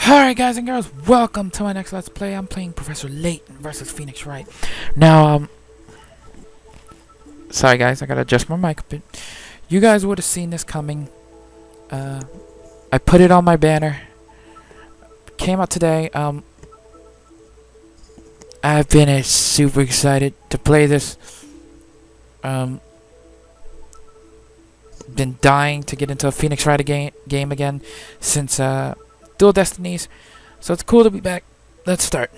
Alright guys and girls, welcome to my next Let's Play. I'm playing Professor Layton versus Phoenix Wright. Now, sorry guys, I gotta adjust my mic a bit. You guys would have seen this coming. I put it on my banner. Came out today. I've been super excited to play this. Been dying to get into a Phoenix Wright game again since Dual Destinies, so it's cool to be back. Let's start.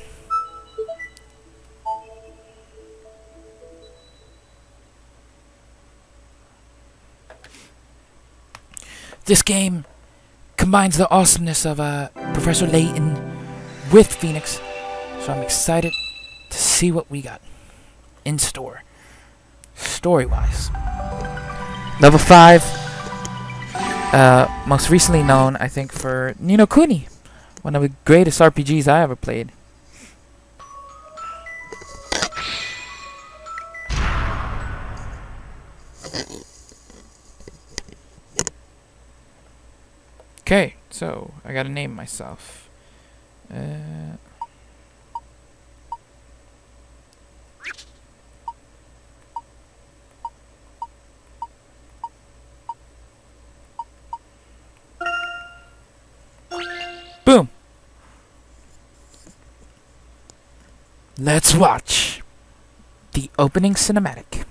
This game combines the awesomeness of Professor Layton with Phoenix, so I'm excited to see what we got in store, story-wise. Level 5. Most recently known, I think, for Ni no Kuni, one of the greatest RPGs I ever played. Okay, so I gotta name myself. Boom! Let's watch the opening cinematic.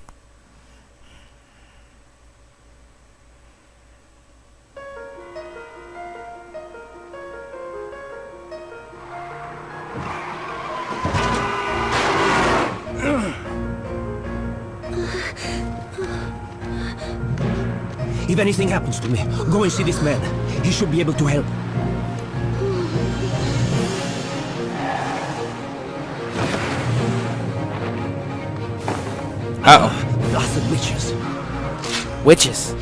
If anything happens to me, go and see this man. He should be able to help. Uh-oh. Lots of witches. Witches.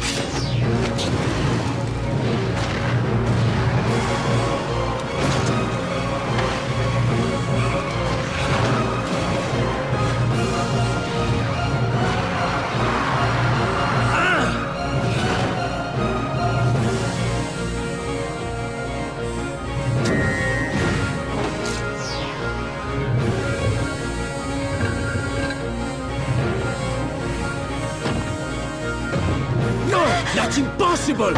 That's impossible!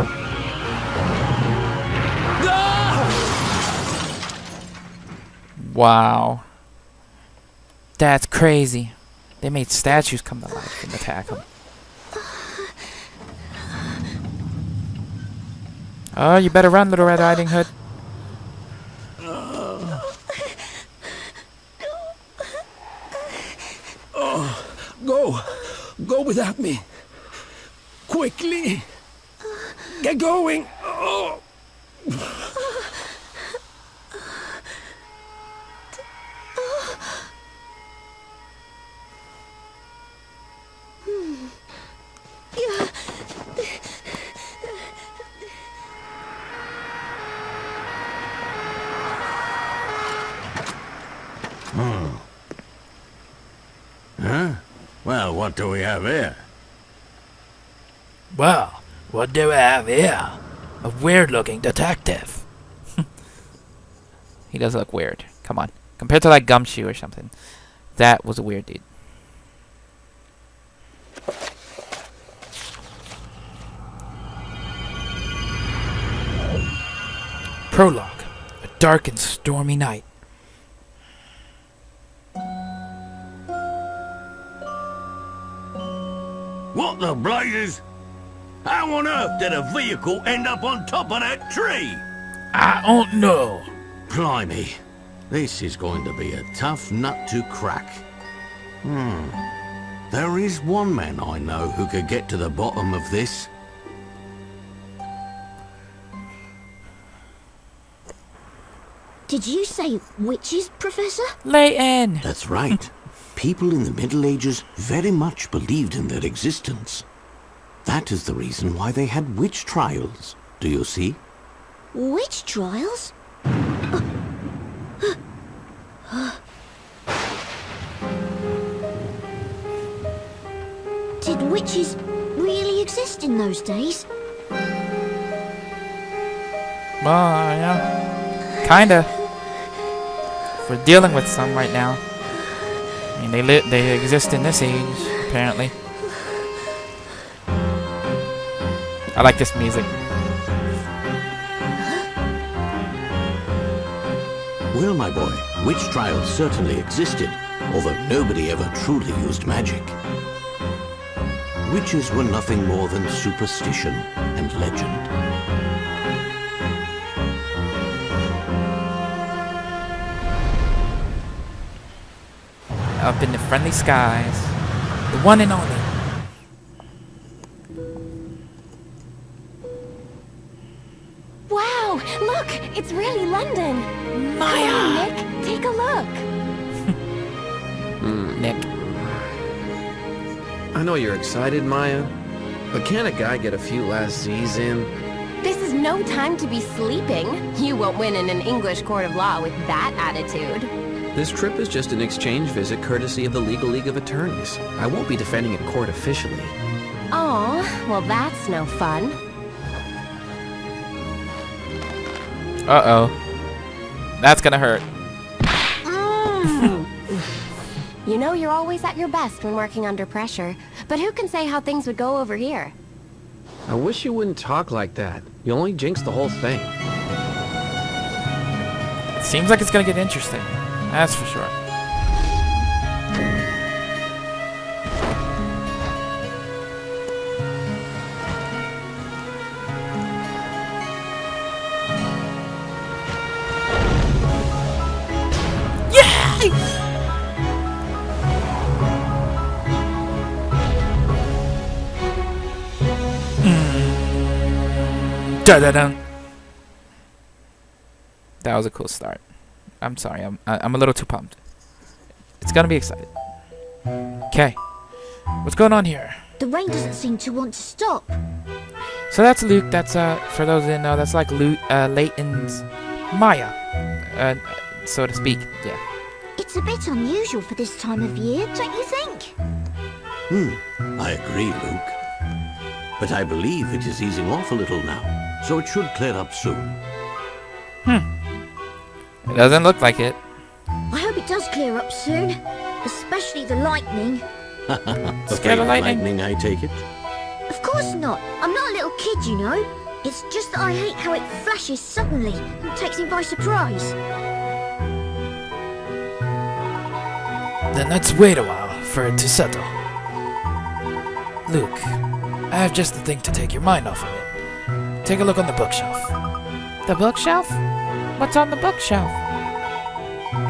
Wow. That's crazy. They made statues come to life and attack them. Oh, you better run, Little Red Riding Hood. Go without me. Quickly! Get going! Oh. Huh? Well, what do we have here? Well, what do we have here? A weird-looking detective. He does look weird. Come on. Compared to like Gumshoe or something. That was a weird dude. Prologue. A dark and stormy night. What the blazes? How on earth did a vehicle end up on top of that tree? I don't know. Blimey, this is going to be a tough nut to crack. There is one man I know who could get to the bottom of this. Did you say witches, Professor? Layton! That's right. People in the Middle Ages very much believed in their existence. That is the reason why they had witch trials. Do you see? Witch trials? Did witches really exist in those days? Yeah. Kinda. We're dealing with some right now. I mean, they exist in this age, apparently. I like this music. Well, my boy, witch trials certainly existed, although nobody ever truly used magic. Witches were nothing more than superstition and legend. Up in the friendly skies. The one and only. Wow, look, it's really London. Maya! Come on, Nick, take a look. Nick. I know you're excited, Maya, but can't a guy get a few last Z's in? This is no time to be sleeping. You won't win in an English court of law with that attitude. This trip is just an exchange visit courtesy of the Legal League of Attorneys. I won't be defending in court officially. Aw, well that's no fun. Uh-oh. That's gonna hurt. You know you're always at your best when working under pressure, but who can say how things would go over here? I wish you wouldn't talk like that. You only jinx the whole thing. Seems like it's gonna get interesting. That's for sure. Da-da-dun. That was a cool start. I'm sorry, I'm a little too pumped. It's gonna be exciting. Okay, what's going on here? The rain doesn't seem to want to stop. So that's Luke. That's for those who didn't know, that's like Layton's Maya, so to speak. Yeah. It's a bit unusual for this time of year, don't you think? I agree, Luke. But I believe it is easing off a little now, so it should clear up soon. It doesn't look like it. I hope it does clear up soon, especially the lightning. Scared of lightning? I take it? Of course not. I'm not a little kid, you know. It's just that I hate how it flashes suddenly and takes me by surprise. Then let's wait a while for it to settle. Luke, I have just the thing to take your mind off of it. Take a look on the bookshelf. The bookshelf? What's on the bookshelf?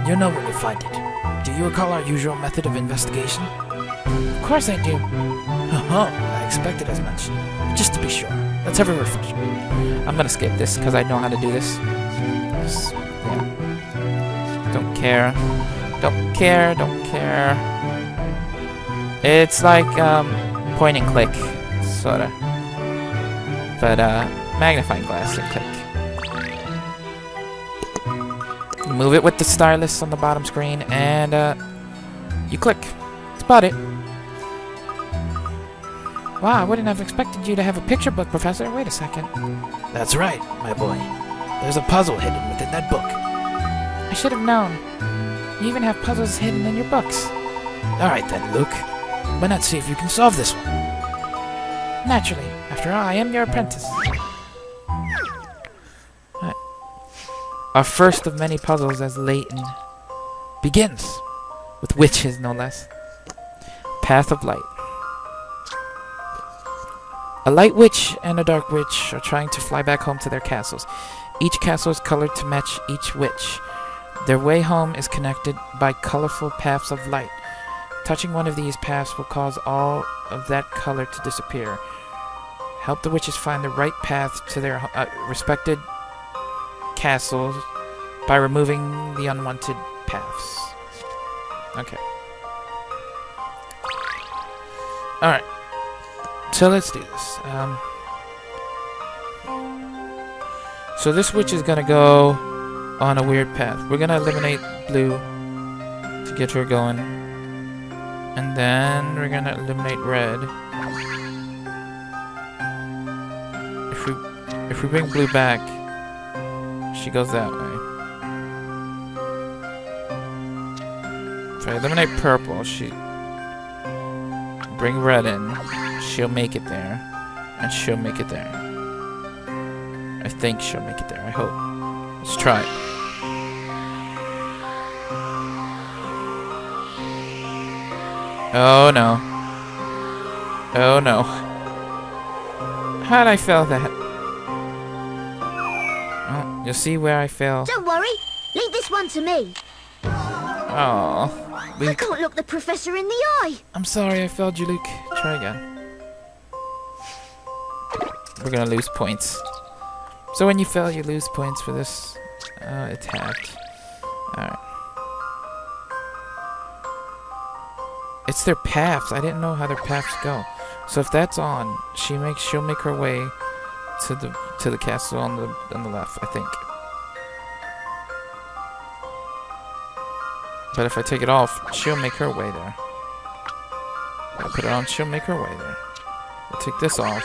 You'll know when you find it. Do you recall our usual method of investigation? Of course I do. Oh, I expected as much. Just to be sure, let's have a refresher. I'm gonna skip this because I know how to do this. Yeah. Don't care. Don't care. Don't care. It's like point and click, sorta. But magnifying glass and click. You move it with the stylus on the bottom screen, and you click. That's about it. Wow, I wouldn't have expected you to have a picture book, Professor. Wait a second. That's right, my boy. There's a puzzle hidden within that book. I should have known. You even have puzzles hidden in your books. Alright then, Luke. Why not see if you can solve this one? Naturally. After all, I am your apprentice. Right. Our first of many puzzles as Layton begins. With witches, no less. Path of Light. A light witch and a dark witch are trying to fly back home to their castles. Each castle is colored to match each witch. Their way home is connected by colorful paths of light. Touching one of these paths will cause all of that color to disappear. Help the witches find the right path to their respected castles by removing the unwanted paths. Okay. Alright. So let's do this. So this witch is gonna go on a weird path. We're gonna eliminate blue to get her going. And then we're gonna eliminate red. If we bring blue back, she goes that way. If I eliminate purple, bring red in, she'll make it there, and she'll make it there. I think she'll make it there, I hope. Let's try it. Oh no. Oh no. How'd I fail that? Oh, you'll see where I fail. Don't worry. Leave this one to me. Oh, I Luke. can't look the professor in the eye. I'm sorry I failed you, Luke. Try again. We're gonna lose points. So when you fail, you lose points for this attack. Alright. It's their paths. I didn't know how their paths go. So if that's on, she'll make her way to the castle on the left, I think. But if I take it off, she'll make her way there. If I put it on, she'll make her way there. I'll take this off.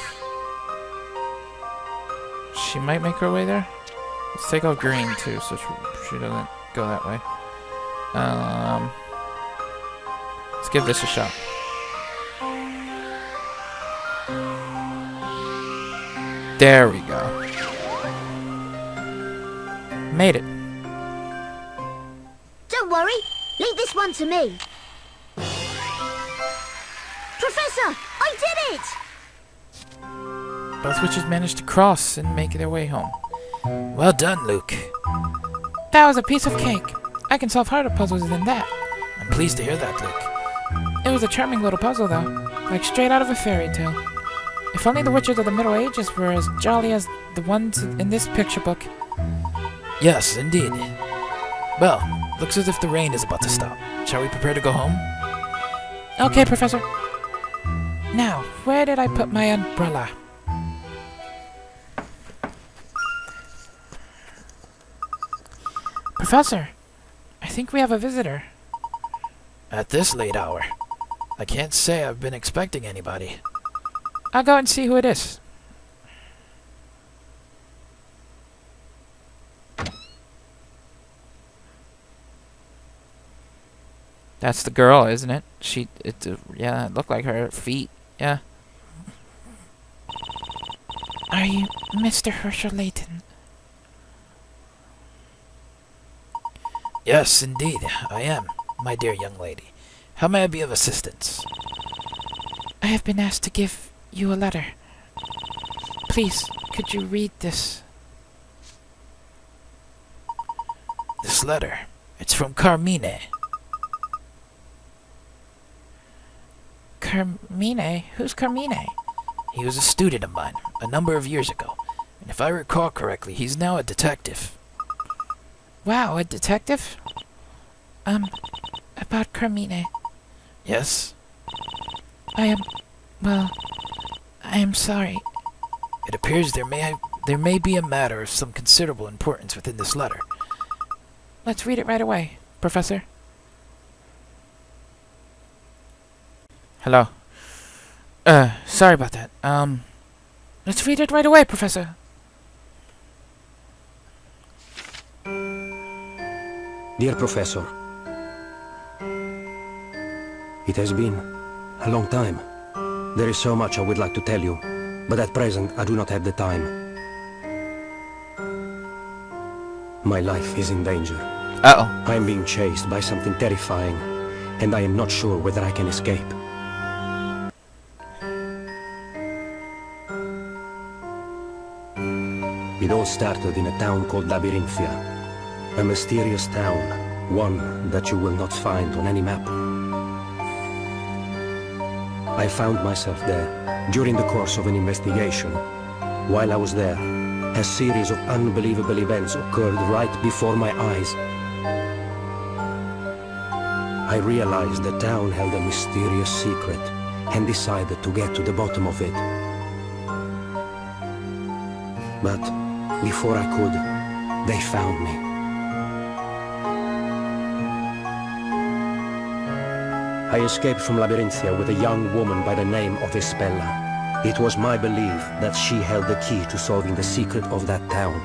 She might make her way there. Let's take off green too, so she doesn't go that way. Let's give this a shot. There we go. Made it. Don't worry. Leave this one to me. Professor, I did it! Both witches managed to cross and make their way home. Well done, Luke. That was a piece of cake. I can solve harder puzzles than that. I'm pleased to hear that, Luke. It was a charming little puzzle, though. Like straight out of a fairy tale. If only the witches of the Middle Ages were as jolly as the ones in this picture book. Yes, indeed. Well, looks as if the rain is about to stop. Shall we prepare to go home? Okay, Professor. Now, where did I put my umbrella? Professor, I think we have a visitor. At this late hour? I can't say I've been expecting anybody. I'll go and see who it is. That's the girl, isn't it? Yeah, it looked like her feet. Yeah. Are you Mr. Herschel Layton? Yes, indeed, I am, my dear young lady. How may I be of assistance? I have been asked to give you a letter. Please, could you read this? This letter? It's from Carmine. Carmine? Who's Carmine? He was a student of mine, a number of years ago. And if I recall correctly, he's now a detective. Wow, a detective? About Carmine. Yes? I am sorry. It appears there may be a matter of some considerable importance within this letter. Let's read it right away, Professor. Hello. Sorry about that. Let's read it right away, Professor. Dear Professor, it has been a long time. There is so much I would like to tell you, but at present I do not have the time. My life is in danger. Uh-oh. I am being chased by something terrifying, and I am not sure whether I can escape. It all started in a town called Labyrinthia. A mysterious town, one that you will not find on any map. I found myself there during the course of an investigation. While I was there, a series of unbelievable events occurred right before my eyes. I realized the town held a mysterious secret and decided to get to the bottom of it. But before I could, they found me. I escaped from Labyrinthia with a young woman by the name of Espella. It was my belief that she held the key to solving the secret of that town.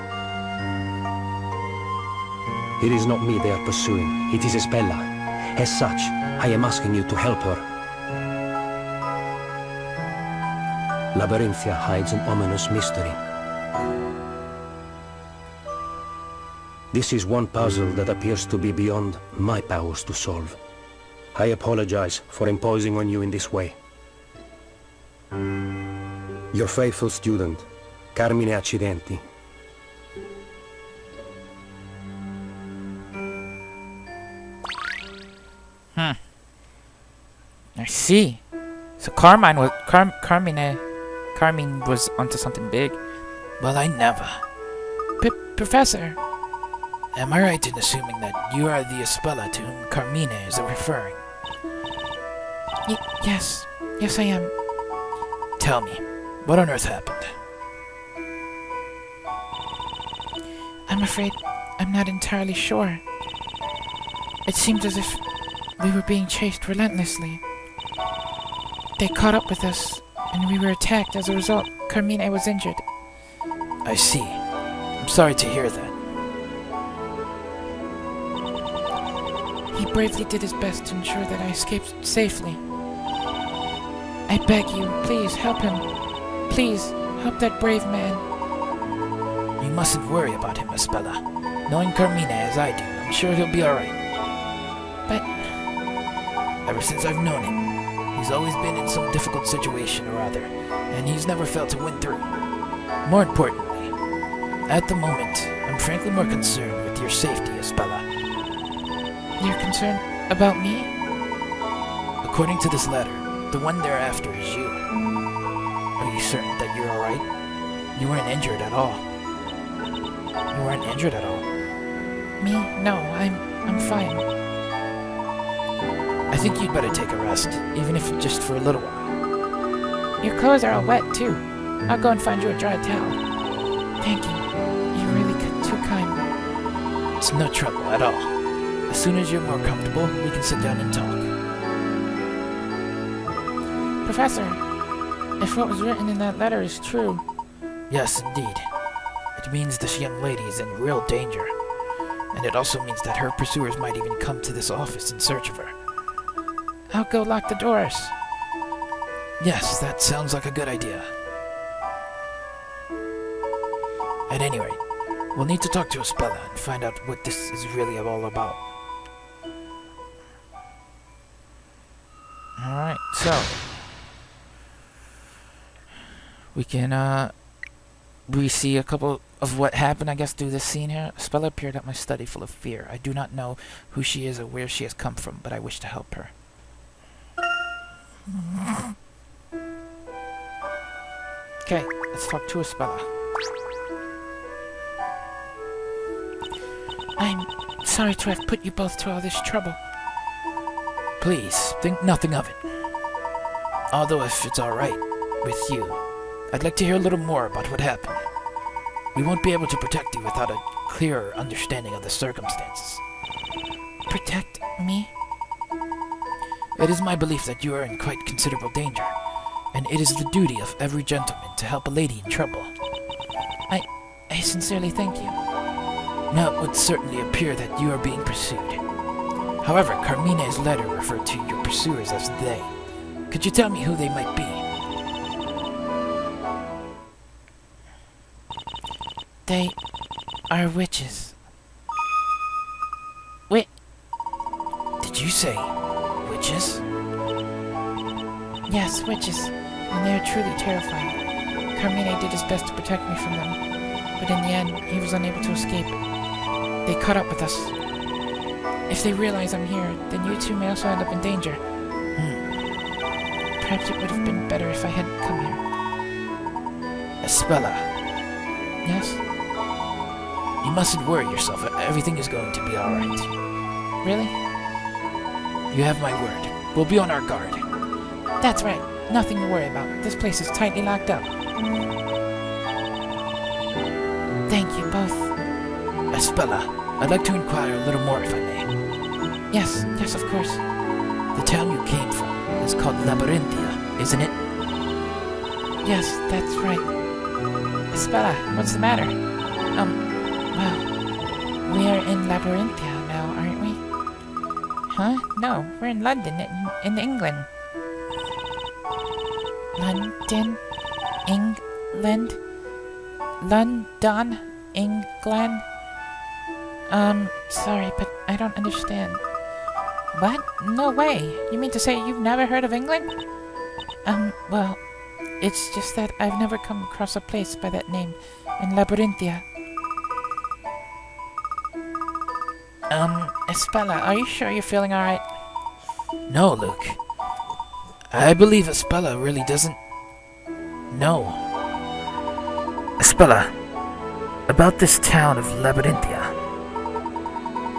It is not me they are pursuing, it is Espella, As such, I am asking you to help her. Labyrinthia hides an ominous mystery. This is one puzzle that appears to be beyond my powers to solve. I apologize for imposing on you in this way. Your faithful student, Carmine Accidenti. I see. So Carmine was onto something big. Well, I never. Professor, am I right in assuming that you are the Espella to whom Carmine is referring? Yes. Yes, I am. Tell me, what on earth happened? I'm afraid I'm not entirely sure. It seemed as if we were being chased relentlessly. They caught up with us, and we were attacked. As a result, Carmine was injured. I see. I'm sorry to hear that. He bravely did his best to ensure that I escaped safely. I beg you, please help him. Please, help that brave man. You mustn't worry about him, Espella. Knowing Carmine as I do, I'm sure he'll be alright. But ever since I've known him, he's always been in some difficult situation or other, and he's never failed to win through. More importantly, at the moment, I'm frankly more concerned with your safety, Espella. You're concerned about me? According to this letter, the one they're after is you. Are you certain that you're alright? You weren't injured at all. You weren't injured at all? Me? No, I'm fine. I think you'd better take a rest, even if just for a little while. Your clothes are all wet, too. I'll go and find you a dry towel. Thank you. You're really too kind. It's no trouble at all. As soon as you're more comfortable, we can sit down and talk. Professor, if what was written in that letter is true... Yes, indeed. It means this young lady is in real danger. And it also means that her pursuers might even come to this office in search of her. I'll go lock the doors. Yes, that sounds like a good idea. At any rate, we'll need to talk to Espella and find out what this is really all about. Alright, so... we can, we see a couple of what happened, I guess, through this scene here. Espella appeared at my study full of fear. I do not know who she is or where she has come from, but I wish to help her. Okay, let's talk to Espella. I'm sorry to have put you both to all this trouble. Please, think nothing of it. Although if it's alright with you, I'd like to hear a little more about what happened. We won't be able to protect you without a clearer understanding of the circumstances. Protect me? It is my belief that you are in quite considerable danger, and it is the duty of every gentleman to help a lady in trouble. I sincerely thank you. Now it would certainly appear that you are being pursued. However, Carmine's letter referred to your pursuers as they. Could you tell me who they might be? They are witches. Wait. Did you say witches? Yes, witches. And they are truly terrifying. Carmine did his best to protect me from them, but in the end, he was unable to escape. They caught up with us. If they realize I'm here, then you two may also end up in danger. Perhaps it would have been better if I hadn't come here. Espella. Yes? You mustn't worry yourself. Everything is going to be alright. Really? You have my word. We'll be on our guard. That's right. Nothing to worry about. This place is tightly locked up. Thank you both. Espella, I'd like to inquire a little more if I may. Yes, of course. The town you came from is called Labyrinthia, isn't it? Yes, that's right. Espella, what's the matter? Well, we are in Labyrinthia now, aren't we? Huh? No, we're in London, in England. London, England, London, England. Sorry, but I don't understand. What? No way. You mean to say you've never heard of England? Well, it's just that I've never come across a place by that name in Labyrinthia. Espella, are you sure you're feeling alright? No, Luke. I believe Espella really doesn't know. Espella, about this town of Labyrinthia.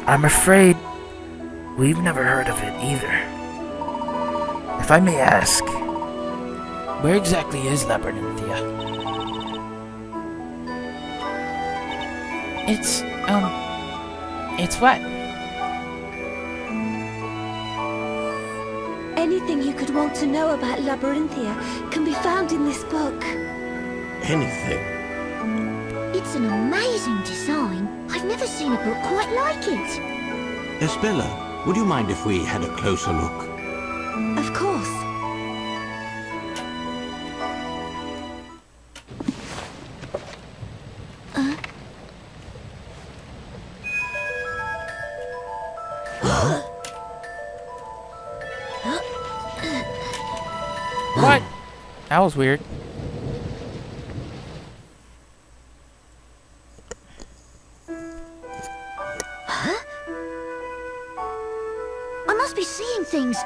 I'm afraid we've never heard of it either. If I may ask, where exactly is Labyrinthia? It's what? Anything you could want to know about Labyrinthia can be found in this book. Anything? It's an amazing design. I've never seen a book quite like it. Espella, would you mind if we had a closer look? Of course. What? That was weird. I must be seeing things.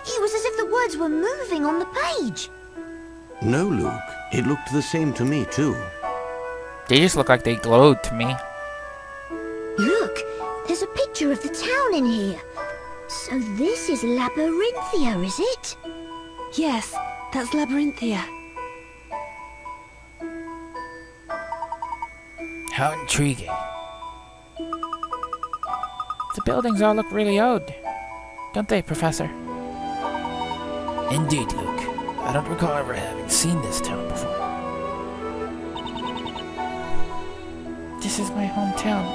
It was as if the words were moving on the page. No, Luke. It looked the same to me, too. They just look like they glowed to me. Look, there's a picture of the town in here. So this is Labyrinthia, is it? Yes, that's Labyrinthia. How intriguing. The buildings all look really old, don't they, Professor? Indeed, Luke. I don't recall ever having seen this town before. This is my hometown.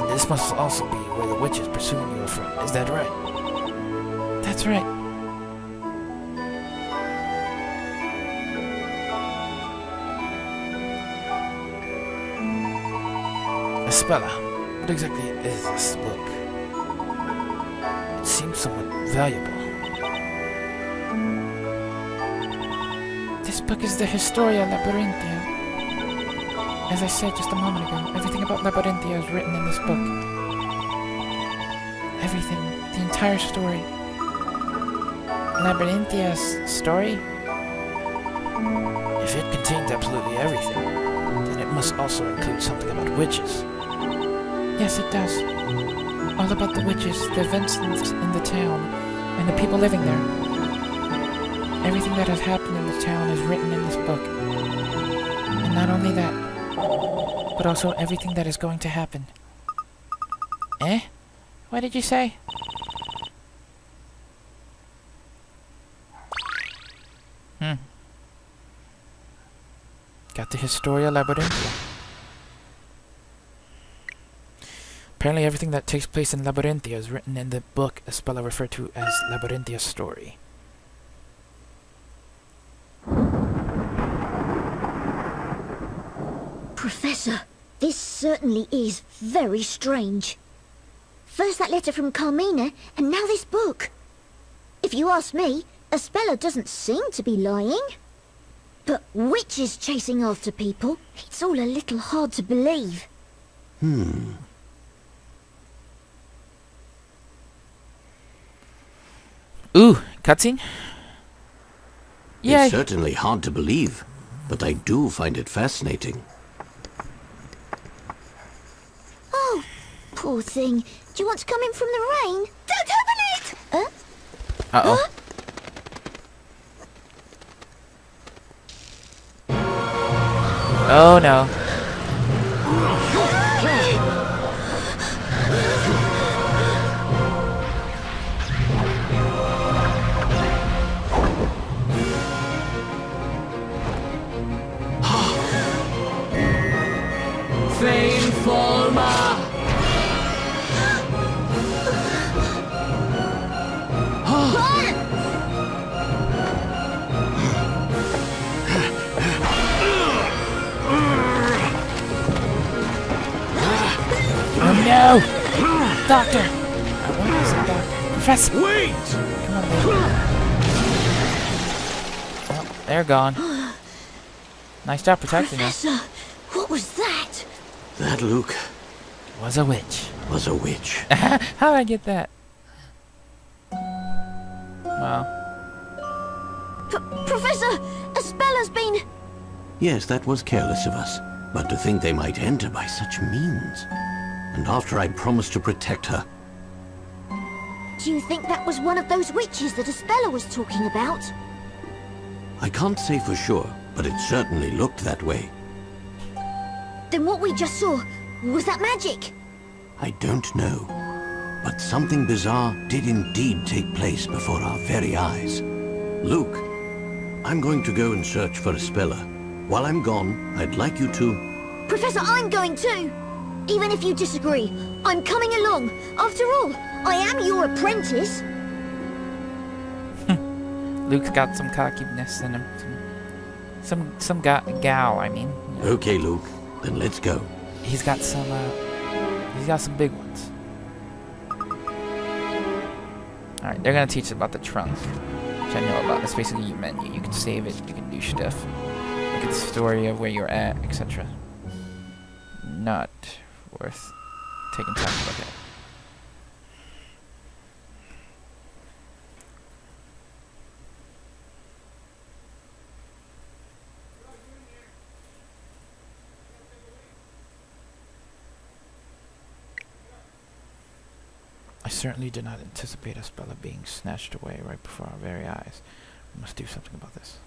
And this must also be where the witch is pursuing you from, is that right? That's right. Espella, what exactly is this book? It seems somewhat valuable. This book is the Historia Labyrinthia. As I said just a moment ago, everything about Labyrinthia is written in this book. Everything, the entire story. Labyrinthia's story? If it contains absolutely everything, then it must also include something about witches. Yes, it does. All about the witches, the events in the town, and the people living there. Everything that has happened in the town is written in this book. And not only that, but also everything that is going to happen. Eh? What did you say? Got the Historia Labyrinthia. Apparently everything that takes place in Labyrinthia is written in the book Espella referred to as Labyrinthia's story. Professor, this certainly is very strange. First that letter from Carmina, and now this book. If you ask me, Espella doesn't seem to be lying. But witches chasing after people, it's all a little hard to believe. Ooh, cutscene? Yeah. It's certainly hard to believe, but I do find it fascinating. Oh, poor thing. Do you want to come in from the rain? Don't open it! Uh-oh. Oh no. No! Doctor! I want to say doctor. Professor! Wait! Come on, baby. Well, they're gone. Nice job protecting us. Professor, what was that? That, Luke, Was a witch. was a witch. How did I get that? Well, Professor, a spell has been... Yes, that was careless of us. But to think they might enter by such means. And after I'd promised to protect her. Do you think that was one of those witches that Espella was talking about? I can't say for sure, but it certainly looked that way. Then what we just saw, was that magic? I don't know. But something bizarre did indeed take place before our very eyes. Luke, I'm going to go and search for Espella. While I'm gone, I'd like you to... Professor, I'm going too! Even if you disagree, I'm coming along. After all, I am your apprentice. Luke's got some cockiness in him. Some gal, I mean. Okay, Luke. Then let's go. He's got some big ones. Alright, they're gonna teach us about the trunk, which I know about. It's basically your menu. You can save it, you can do stuff. Look at the story of where you're at, etc. Not worth taking time to look at. I certainly did not anticipate Espella being snatched away right before our very eyes. We must do something about this.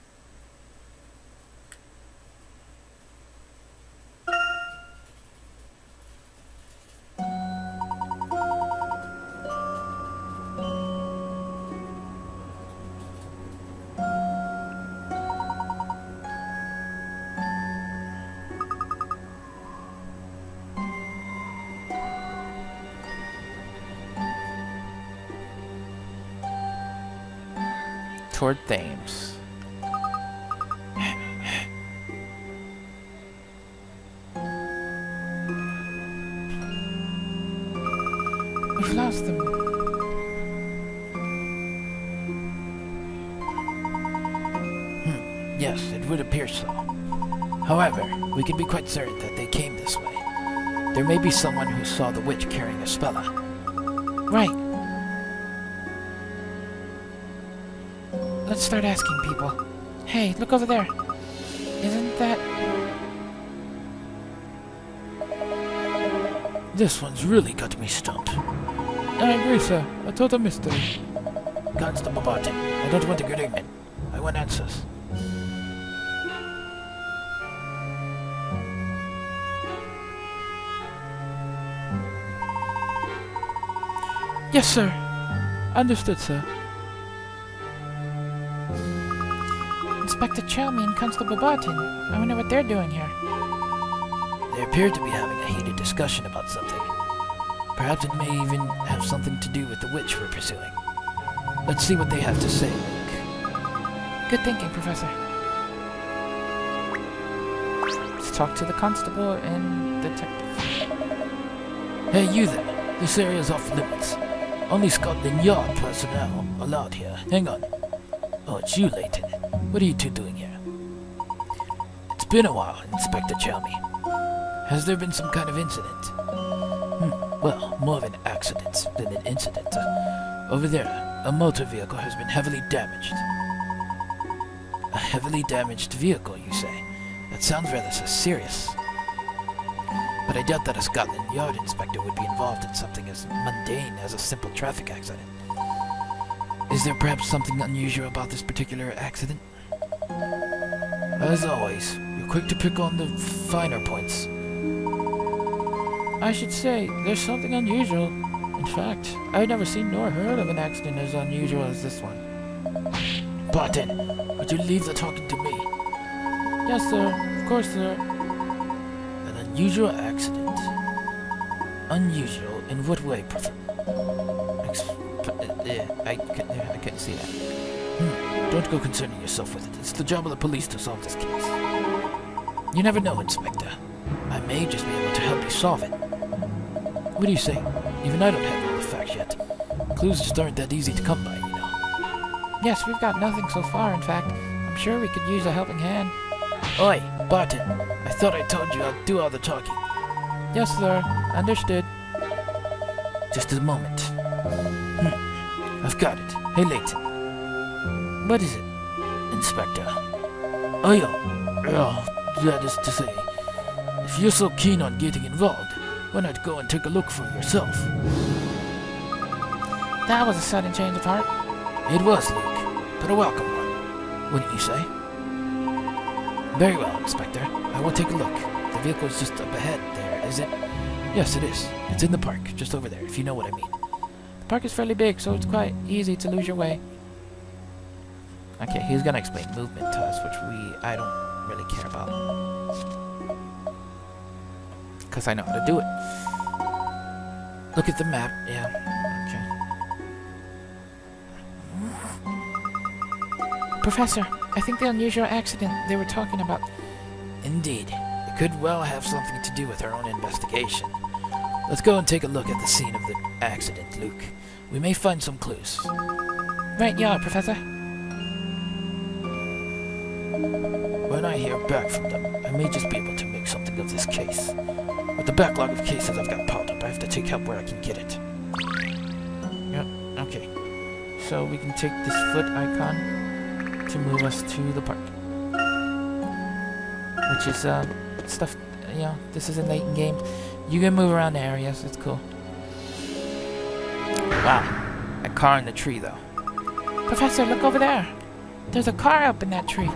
Toward Thames. We've lost them. Yes, it would appear so. However, we can be quite certain that they came this way. There may be someone who saw the witch carrying Espella. Right. Let's start asking people. Hey, look over there. Isn't that... This one's really got me stumped. I agree, sir. A total mystery. Constable Barton, I don't want to get ignorant. I want answers. Yes, sir. Understood, sir. Inspector Chalmy and Constable Barton. I wonder what they're doing here. They appear to be having a heated discussion about something. Perhaps it may even have something to do with the witch we're pursuing. Let's see what they have to say, Luke. Good thinking, Professor. Let's talk to the constable and detective. Hey, you there. This area's off limits. Only Scotland Yard personnel allowed here. Hang on. Oh, it's you, Layton. What are you two doing here? It's been a while, Inspector Chalmy. Has there been some kind of incident? Well, more of an accident than an incident. Over there, a motor vehicle has been heavily damaged. A heavily damaged vehicle, you say? That sounds rather serious. But I doubt that a Scotland Yard inspector would be involved in something as mundane as a simple traffic accident. Is there perhaps something unusual about this particular accident? As always, you're quick to pick on the finer points. I should say, there's something unusual. In fact, I've never seen nor heard of an accident as unusual as this one. Barton, would you leave the talking to me? Yes, sir. Of course, sir. An unusual accident. Unusual in what way, I couldn't see that. Don't go concerning yourself with it. It's the job of the police to solve this case. You never know, Inspector. I may just be able to help you solve it. What do you say? Even I don't have all the facts yet. Clues just aren't that easy to come by, you know. Yes, we've got nothing so far, in fact. I'm sure we could use a helping hand. Oi, Barton. I thought I told you I'll do all the talking. Yes, sir. Understood. Just a moment. I've got it. Hey, Layton. What is it, Inspector? Oh, yeah. That is to say, if you're so keen on getting involved, why not go and take a look for yourself? That was a sudden change of heart. It was, Luke, but a welcome one. Wouldn't you say? Very well, Inspector. I will take a look. The vehicle's just up ahead there, is it? Yes, it is. It's in the park, just over there, if you know what I mean. The park is fairly big, so it's quite easy to lose your way. Okay, he's gonna explain movement to us, which I don't really care about. Because I know how to do it. Look at the map, yeah. Okay. Professor, I think the unusual accident they were talking about... Indeed. It could well have something to do with our own investigation. Let's go and take a look at the scene of the accident, Luke. We may find some clues. Right you are, Professor. When I hear back from them, I may just be able to make something of this case. With the backlog of cases I've got piled up, I have to take help where I can get it. Yep, okay. So we can take this foot icon to move us to the park. Which is, stuff, you know, this is a Layton game. You can move around the areas, it's cool. Wow, that car in the tree, though. Professor, look over there. There's a car up in that tree.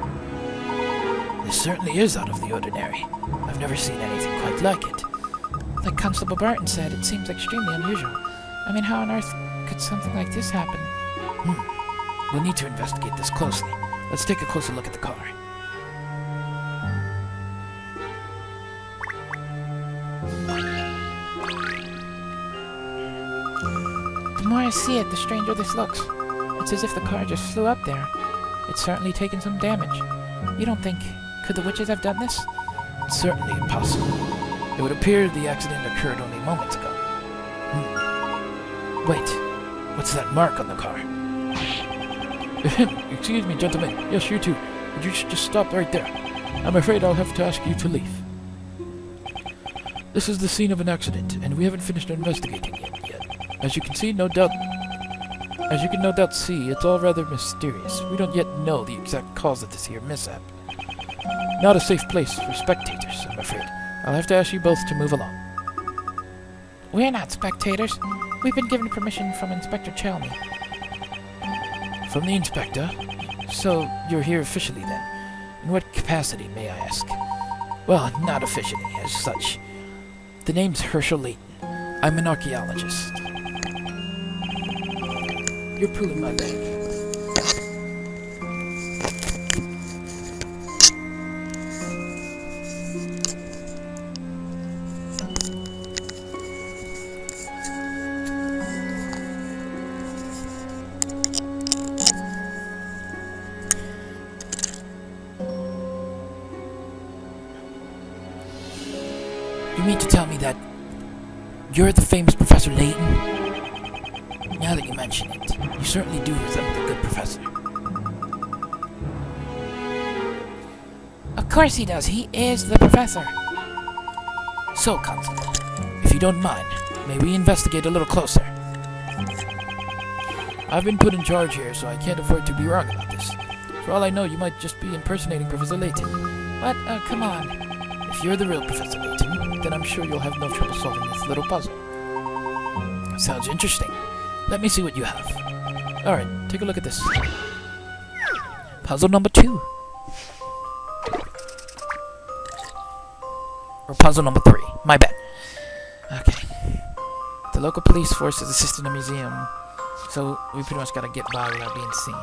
This certainly is out of the ordinary. I've never seen anything quite like it. Like Constable Barton said, it seems extremely unusual. I mean, how on earth could something like this happen? We'll need to investigate this closely. Let's take a closer look at the car. The more I see it, the stranger this looks. It's as if the car just flew up there. It's certainly taken some damage. You don't think... Could the witches have done this? It's certainly impossible. It would appear the accident occurred only moments ago. Wait, what's that mark on the car? Excuse me, gentlemen. Yes, you too. Would you just stop right there? I'm afraid I'll have to ask you to leave. This is the scene of an accident, and we haven't finished investigating it yet. As you can no doubt see, it's all rather mysterious. We don't yet know the exact cause of this here mishap. Not a safe place for spectators, I'm afraid. I'll have to ask you both to move along. We're not spectators. We've been given permission from Inspector Chelmy. From the Inspector? So, you're here officially then? In what capacity, may I ask? Well, not officially, as such. The name's Herschel Layton. I'm an archaeologist. You're pulling my bag. You mean to tell me that you're the famous Professor Layton? Now that you mention it, you certainly do resemble a good professor. Of course he does. He is the professor. So, Constable, if you don't mind, may we investigate a little closer? I've been put in charge here, so I can't afford to be wrong about this. For all I know, you might just be impersonating Professor Layton. What? Come on. If you're the real Professor Layton, then I'm sure you'll have no trouble solving this little puzzle. Sounds interesting. Let me see what you have. Alright, take a look at this. Puzzle number 2. Or puzzle number 3. My bad. Okay. The local police force is assisting the museum, so we pretty much gotta get by without being seen.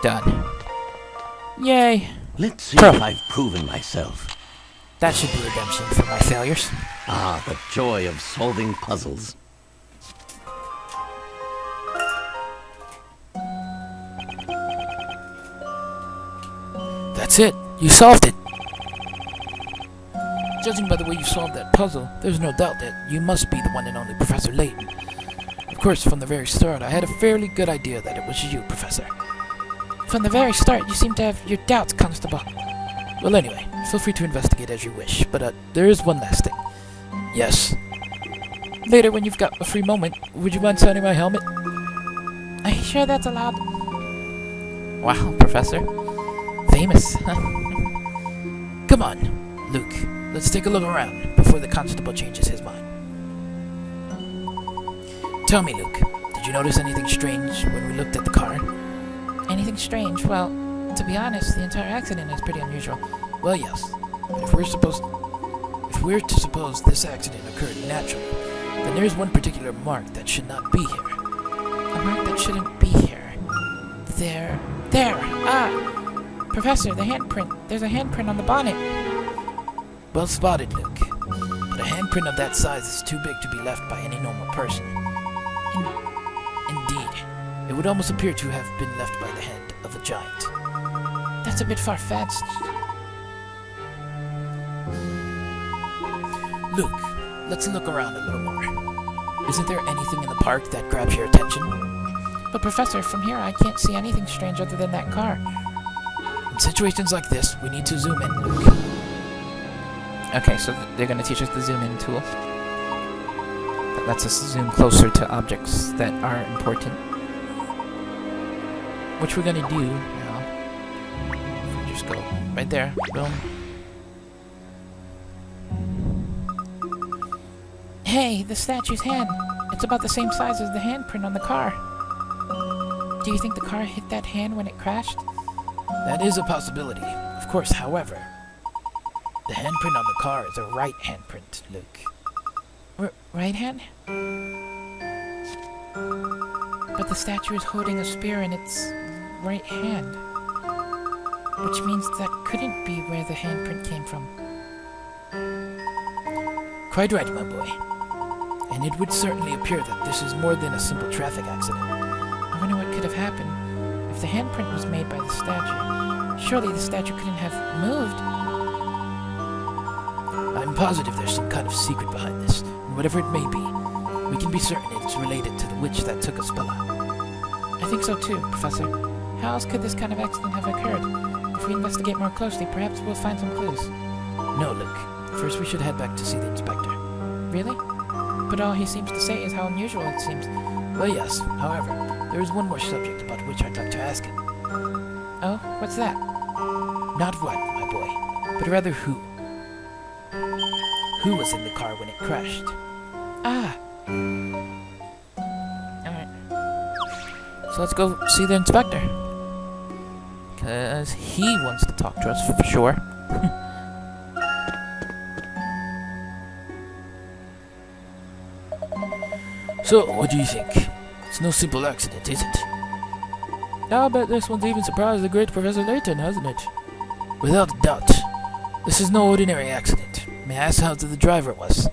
Done. Yay! Let's see Pro. if I've proven myself. That should be redemption for my failures. Ah, the joy of solving puzzles. That's it. You solved it. Judging by the way you solved that puzzle, there's no doubt that you must be the one and only Professor Layton. Of course, from the very start, I had a fairly good idea that it was you, Professor. From the very start, you seem to have your doubts, Constable. Well, anyway, feel free to investigate as you wish, but there is one last thing. Yes. Later, when you've got a free moment, would you mind signing my helmet? Are you sure that's allowed? Wow, Professor. Famous, huh? Come on, Luke. Let's take a look around before the constable changes his mind. Tell me, Luke, did you notice anything strange when we looked at the car? Anything strange? Well, to be honest, the entire accident is pretty unusual. Well, yes. But if we're to suppose this accident occurred naturally, then there's one particular mark that should not be here. A mark that shouldn't be here. There! Ah! Professor, the handprint. There's a handprint on the bonnet. Well spotted, Luke. But a handprint of that size is too big to be left by any normal person. Indeed, it would almost appear to have been left by the hand of a giant. That's a bit far-fetched. Luke, let's look around a little more. Isn't there anything in the park that grabs your attention? But Professor, from here I can't see anything strange other than that car. In situations like this, we need to zoom in, Luke. Okay, so they're going to teach us the zoom in tool. That lets us zoom closer to objects that are important. Which we're going to do now. If we just go right there, boom. Hey, the statue's hand. It's about the same size as the handprint on the car. Do you think the car hit that hand when it crashed? That is a possibility, of course. However, the handprint on the car is a right handprint, Luke. Right hand? But the statue is holding a spear in its right hand. Which means that couldn't be where the handprint came from. Quite right, my boy. And it would certainly appear that this is more than a simple traffic accident. I wonder what could have happened. If the handprint was made by the statue, surely the statue couldn't have moved. I'm positive there's some kind of secret behind this, and whatever it may be, we can be certain it's related to the witch that took Spella. I think so too, Professor. How else could this kind of accident have occurred? If we investigate more closely, perhaps we'll find some clues. No, Luke. First we should head back to see the inspector. Really? But all he seems to say is how unusual it seems. Well, yes. However, there is one more subject about which I'd like to ask him. Oh? What's that? Not what, my boy, but rather who. Who was in the car when it crashed? Ah! Alright. So let's go see the inspector. Because he wants to talk to us for sure. So, what do you think? It's no simple accident, is it? I'll bet this one's even surprised the great Professor Layton, hasn't it? Without a doubt. This is no ordinary accident. May I ask how the driver was?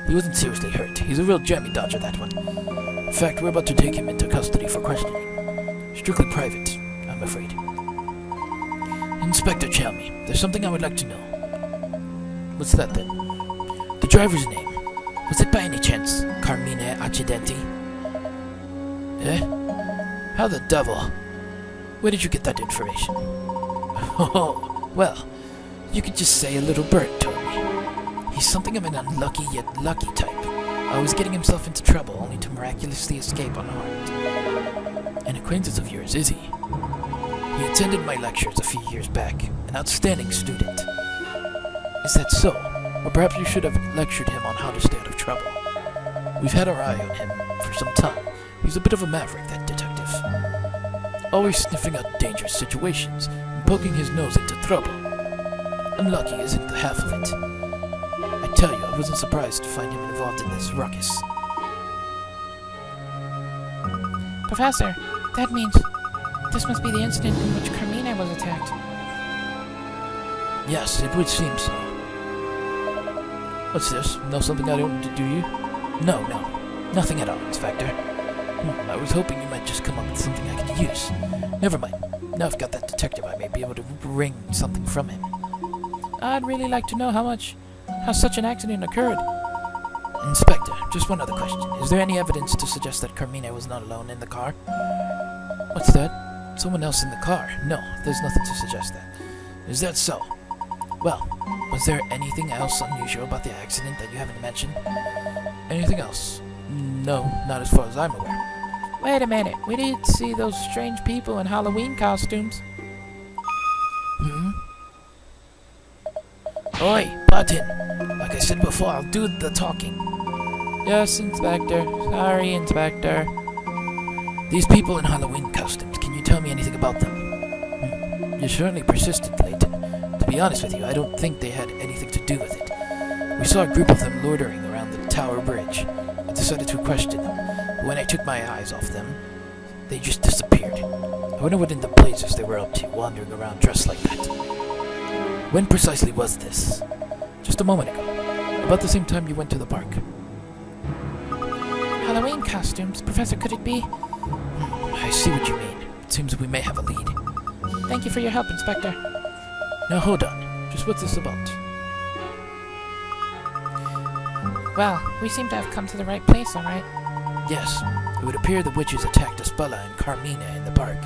He wasn't seriously hurt. He's a real jammy dodger, that one. In fact, we're about to take him into custody for questioning. Strictly private, I'm afraid. Inspector Chalmy, there's something I would like to know. What's that, then? The driver's name. Was it by any chance Carmine Accidenti? Eh? How the devil? Where did you get that information? Oh, well, you could just say a little bird told me. He's something of an unlucky yet lucky type, always getting himself into trouble only to miraculously escape unharmed. An acquaintance of yours, is he? He attended my lectures a few years back, an outstanding student. Is that so? Or perhaps you should have lectured him on how to stay out of trouble. We've had our eye on him for some time. He's a bit of a maverick, that detective. Always sniffing out dangerous situations and poking his nose into trouble. Unlucky isn't the half of it. I tell you, I wasn't surprised to find him involved in this ruckus. Professor, that means this must be the incident in which Carmine was attacked. Yes, it would seem so. What's this? Know something I don't do you? No, nothing at all, Inspector. I was hoping you might just come up with something I could use. Never mind. Now I've got that detective, I may be able to wring something from him. I'd really like to know how such an accident occurred. Inspector, just one other question. Is there any evidence to suggest that Carmina was not alone in the car? What's that? Someone else in the car? No, there's nothing to suggest that. Is that so? Well, was there anything else unusual about the accident that you haven't mentioned? Anything else? No, not as far as I'm aware. Wait a minute, we did see those strange people in Halloween costumes. Oi, Button! Like I said before, I'll do the talking. Yes, Inspector. Sorry, Inspector. These people in Halloween costumes, can you tell me anything about them? You're certainly persistent, Layton. To be honest with you, I don't think they had anything to do with it. We saw a group of them loitering around the Tower Bridge. I decided to question them, but when I took my eyes off them, they just disappeared. I wonder what in the blazes they were up to, wandering around dressed like that. When precisely was this? Just a moment ago. About the same time you went to the park. Halloween costumes? Professor, could it be? I see what you mean. It seems we may have a lead. Thank you for your help, Inspector. Now hold on. Just what's this about? Well, we seem to have come to the right place, alright? Yes. It would appear the witches attacked Espella and Carmina in the park,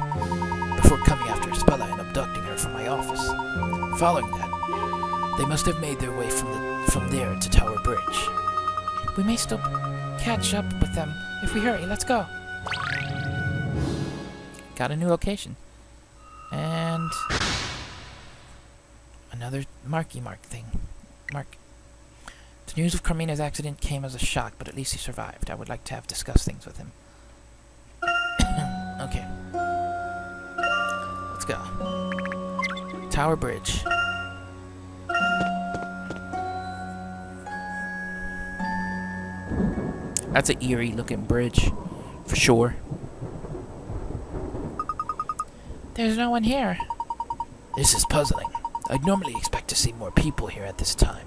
before coming after Espella and abducting her from my office. Following that, they must have made their way from there to Tower Bridge. We may still catch up with them if we hurry. Let's go. Got a new location. And another mark thing. Mark. The news of Carmina's accident came as a shock, but at least he survived. I would like to have discussed things with him. Okay. Let's go. Tower Bridge. That's an eerie looking bridge, for sure. There's no one here. This is puzzling. I'd normally expect to see more people here at this time.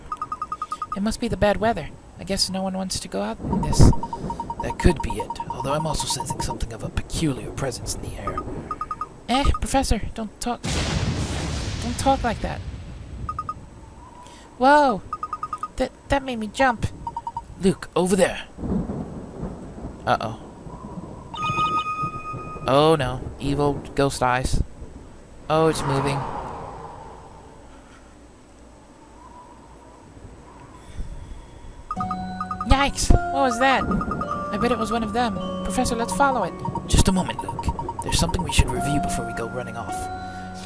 It must be the bad weather. I guess no one wants to go out in this. That could be it, although I'm also sensing something of a peculiar presence in the air. Professor, don't talk like that. Whoa! That made me jump. Luke, over there. Uh-oh. Oh no, evil ghost eyes. Oh, it's moving. Yikes! What was that? I bet it was one of them. Professor, let's follow it. Just a moment, Luke. There's something we should review before we go running off.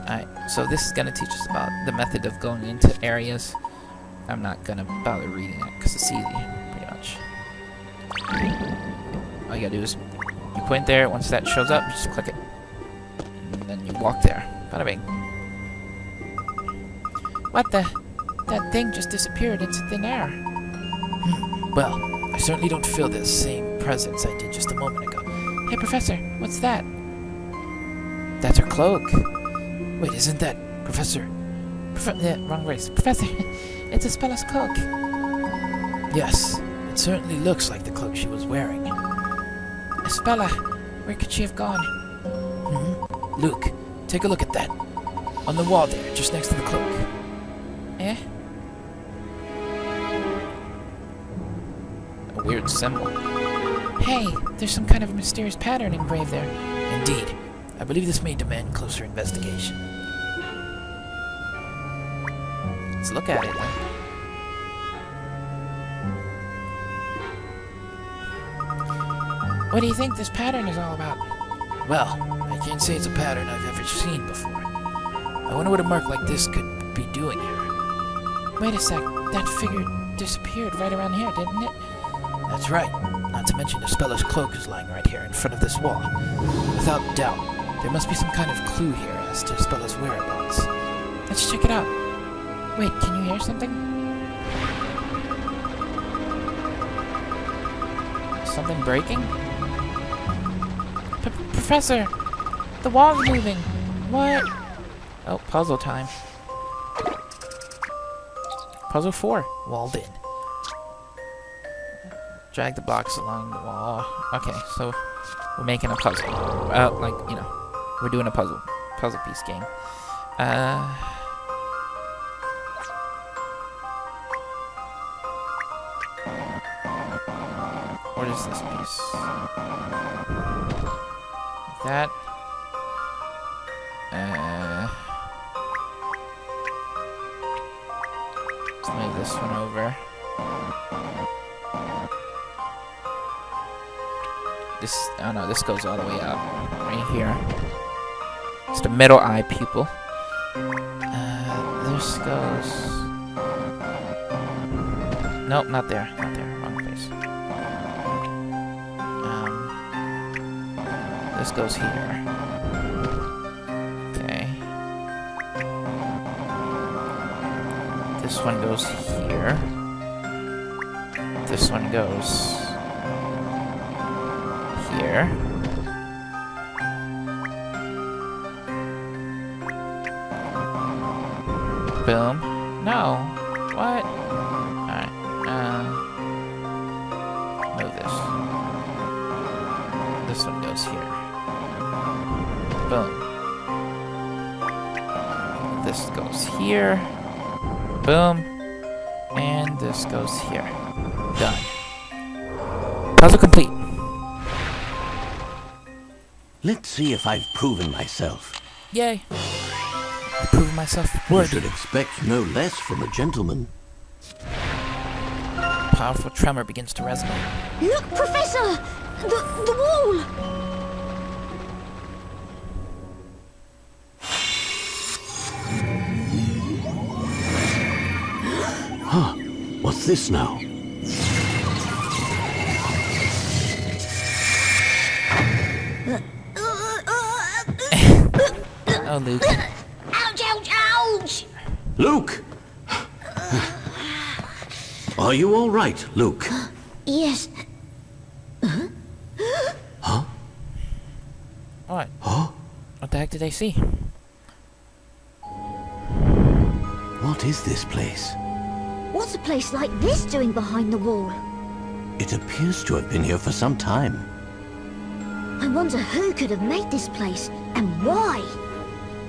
Alright, so this is going to teach us about the method of going into areas. I'm not going to bother reading it because it's easy, pretty much. All you gotta do is you point there. Once that shows up, you just click it. And then you walk there. Bada bing. What the? That thing just disappeared into thin air. Well, I certainly don't feel the same presence I did just a moment ago. Hey, Professor, what's that? That's her cloak. Wait, isn't that Professor? Wrong race. Professor, it's Espella's cloak. Yes, it certainly looks like the cloak she was wearing. Espella, where could she have gone? Luke, take a look at that. On the wall there, just next to the cloak. Eh? A weird symbol. Hey, there's some kind of mysterious pattern engraved there. Indeed. I believe this may demand closer investigation. Let's look at it then. What do you think this pattern is all about? Well, I can't say it's a pattern I've ever seen before. I wonder what a mark like this could be doing here. Wait a sec, that figure disappeared right around here, didn't it? That's right. Not to mention Espella's cloak is lying right here in front of this wall. Without doubt, there must be some kind of clue here as to Espella's whereabouts. Let's check it out. Wait, can you hear something? Something breaking? Professor! The wall's moving! What? Oh, puzzle time. Puzzle 4. Walled in. Drag the blocks along the wall. Okay, so we're making a puzzle. Like, you know, we're doing a puzzle piece game. What is this piece? That. Let's move this one over. This, oh no, this goes all the way up. Right here. It's the middle eye pupil. This goes... Nope, not there. Not there. Wrong place. This goes here. Okay. This one goes here. This one goes... here. Boom. No. What? Alright. Move this. This one goes here. Boom. This goes here. Boom. And this goes here. Done. Puzzle complete. Let's see if I've proven myself. Yay. I've proven myself You worthy. should expect no less from a gentleman. Powerful tremor begins to resonate. Look, Professor! The wall! Huh. What's this now? Oh, Luke. Ouch, ouch, ouch! Luke! Are you all right, Luke? Yes. What? Huh? What the heck did they see? What is this place? What's a place like this doing behind the wall? It appears to have been here for some time. I wonder who could have made this place, and why?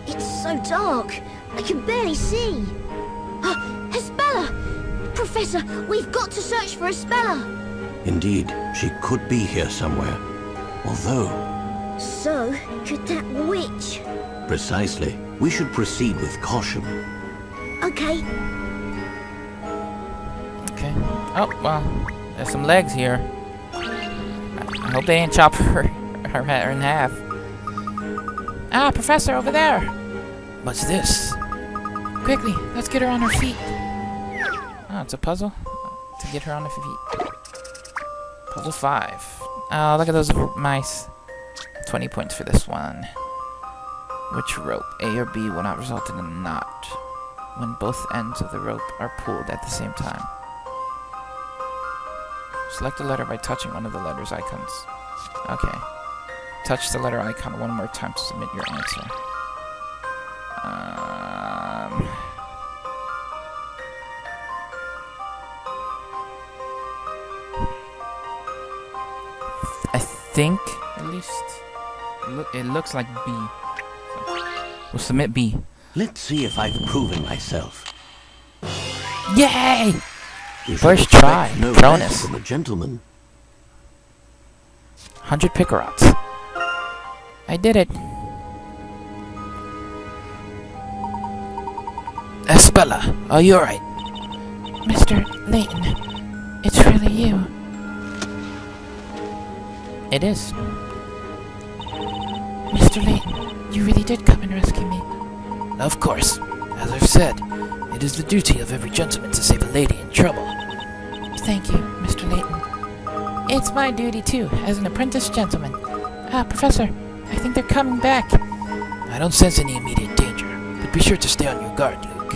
It's so dark, I can barely see. Hespella! Professor, we've got to search for Hespella! Indeed, she could be here somewhere. Although... So, could that witch? Precisely. We should proceed with caution. Okay. Okay. Oh, well, there's some legs here. I hope they didn't chop her in half. Ah, Professor, over there! What's this? Quickly, let's get her on her feet. Oh, it's a puzzle to get her on her feet. Puzzle 5. Oh, look at those mice. 20 points for this one. Which rope, A or B, will not result in a knot when both ends of the rope are pulled at the same time? Select a letter by touching one of the letter's icons. Okay. Touch the letter icon one more time to submit your answer. I think, at least, it looks like B. We'll submit B. Let's see if I've proven myself. Yay! You should First expect try. no Cronus. less from a gentleman. 100 Picarots. I did it. Espella, are you alright? Mr. Layton, it's really you. It is. Mr. Layton, you really did come and rescue me. Of course. As I've said, it is the duty of every gentleman to save a lady in trouble. Thank you, Mr. Layton. It's my duty, too, as an apprentice gentleman. Professor, I think they're coming back. I don't sense any immediate danger, but be sure to stay on your guard, Luke.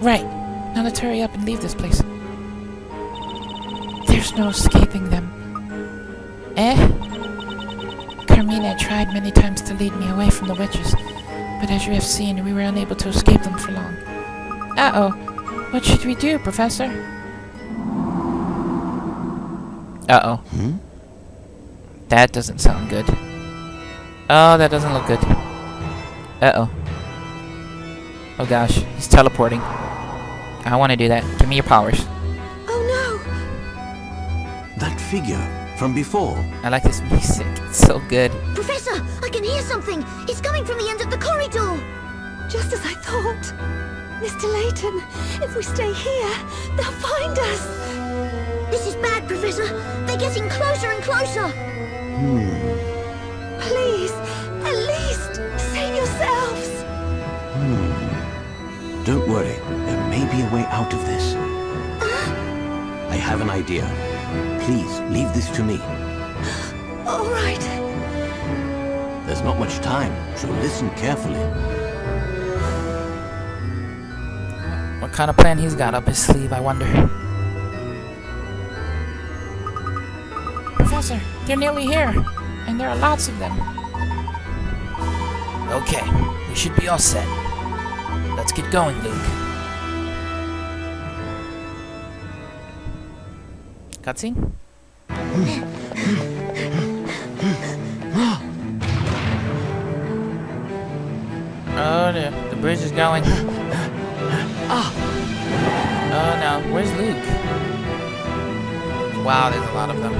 Right. Now let's hurry up and leave this place. There's no escaping them. Carmina tried many times to lead me away from the witches, but as you have seen, we were unable to escape them for long. Uh-oh. What should we do, Professor? Uh-oh. That doesn't sound good. Oh, that doesn't look good. Uh-oh. Oh gosh, he's teleporting. I want to do that. Give me your powers. Oh no! That figure from before. I like this music. It's so good. Professor, I can hear something. It's coming from the end of the corridor. Just as I thought. Mr. Layton, if we stay here, they'll find us. This is bad, Professor. They're getting closer and closer. Please, at least, save yourselves. Don't worry, there may be a way out of this. I have an idea. Please, leave this to me. All right. There's not much time, so listen carefully. What kind of plan he's got up his sleeve, I wonder. Professor, they're nearly here. And there are lots of them. Okay, we should be all set. Let's get going, Luke. Cutscene? Oh, the bridge is going. Oh no, where's Luke? Wow, there's a lot of them.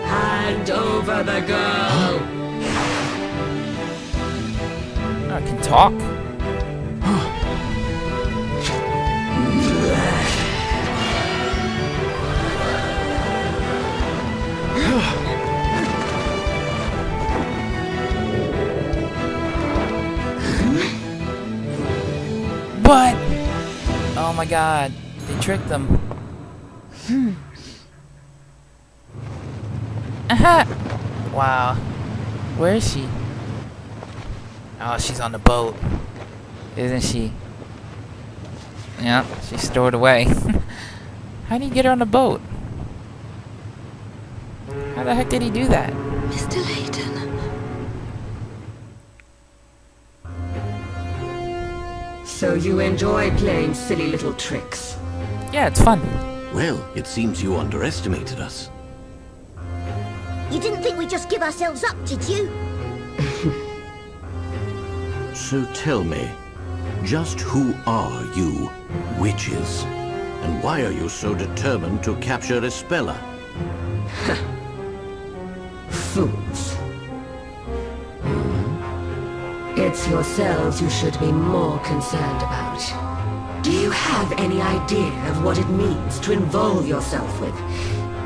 Hand over the girl! I can talk. But Oh my god, they tricked them. Aha! Wow. Where is she? Oh, she's on the boat. Isn't she? Yeah, she's stored away. How do you get her on the boat? How the heck did he do that? Mr. Layton. So you enjoy playing silly little tricks? Yeah, it's fun. Well, it seems you underestimated us. You didn't think we'd just give ourselves up, did you? So tell me, just who are you, witches? And why are you so determined to capture Espella? Fools. It's yourselves you should be more concerned about. Do you have any idea of what it means to involve yourself with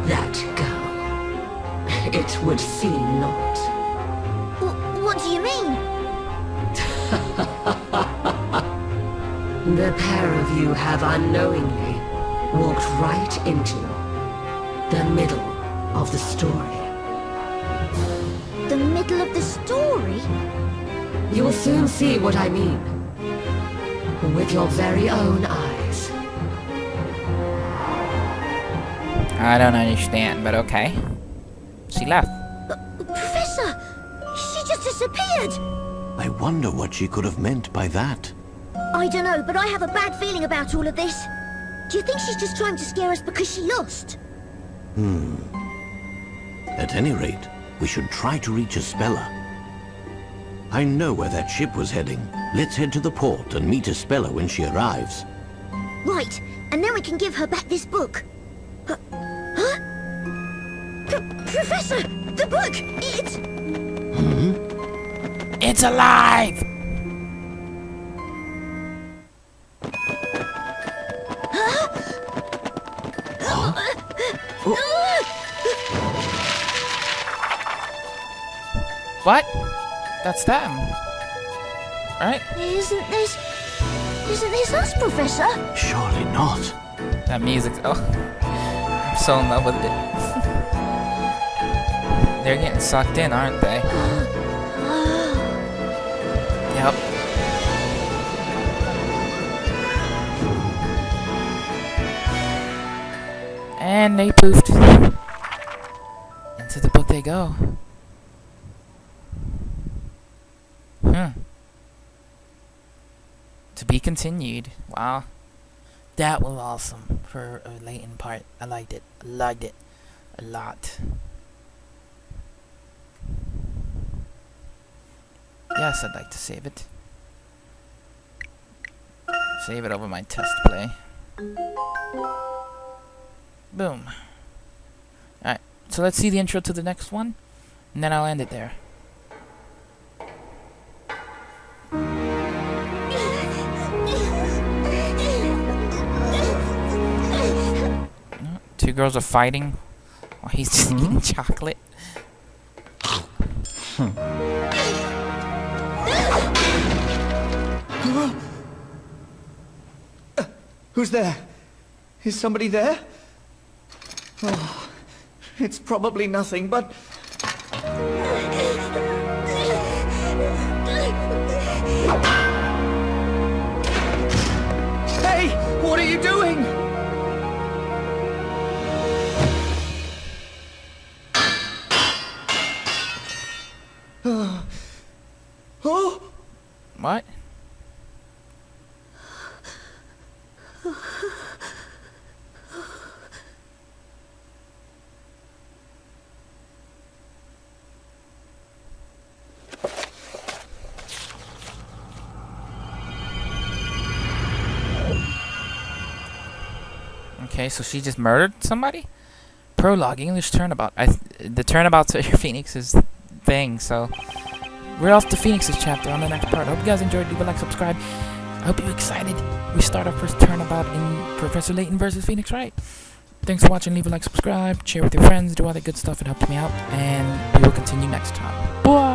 that girl? It would seem not. What do you mean? The pair of you have unknowingly walked right into the middle of the story. The middle of the story? You will soon see what I mean. With your very own eyes. I don't understand, but okay. She left. Professor! She just disappeared! I wonder what she could have meant by that. I don't know, but I have a bad feeling about all of this. Do you think she's just trying to scare us because she lost? At any rate, we should try to reach Espella. I know where that ship was heading. Let's head to the port and meet Espella when she arrives. Right, and then we can give her back this book. Huh? Professor! The book! it's alive! What? That's them. Right? Isn't this us, Professor? Surely not. That music's... Oh. I'm so in love with it. They're getting sucked in, aren't they? Yep. And they poofed. Into the book they go. continued. Wow. That was awesome for a Layton part. I liked it. I liked it a lot. Yes, I'd like to save it. Save it over my test play. Boom. Alright, so let's see the intro to the next one, and then I'll end it there. Two girls are fighting while he's just eating chocolate. Who's there? Is somebody there? Oh, it's probably nothing, but... Hey! What are you doing? Oh! What? Okay, so she just murdered somebody? Prologue, English turnabout. The turnabout's your Phoenix's thing, so... We're off to Phoenix's chapter on the next part. I hope you guys enjoyed. Leave a like, subscribe. I hope you're excited. We start our first turnabout in Professor Layton versus Phoenix Wright. Thanks for watching. Leave a like, subscribe, share with your friends, do all that good stuff. It helps me out. And we will continue next time. Bye!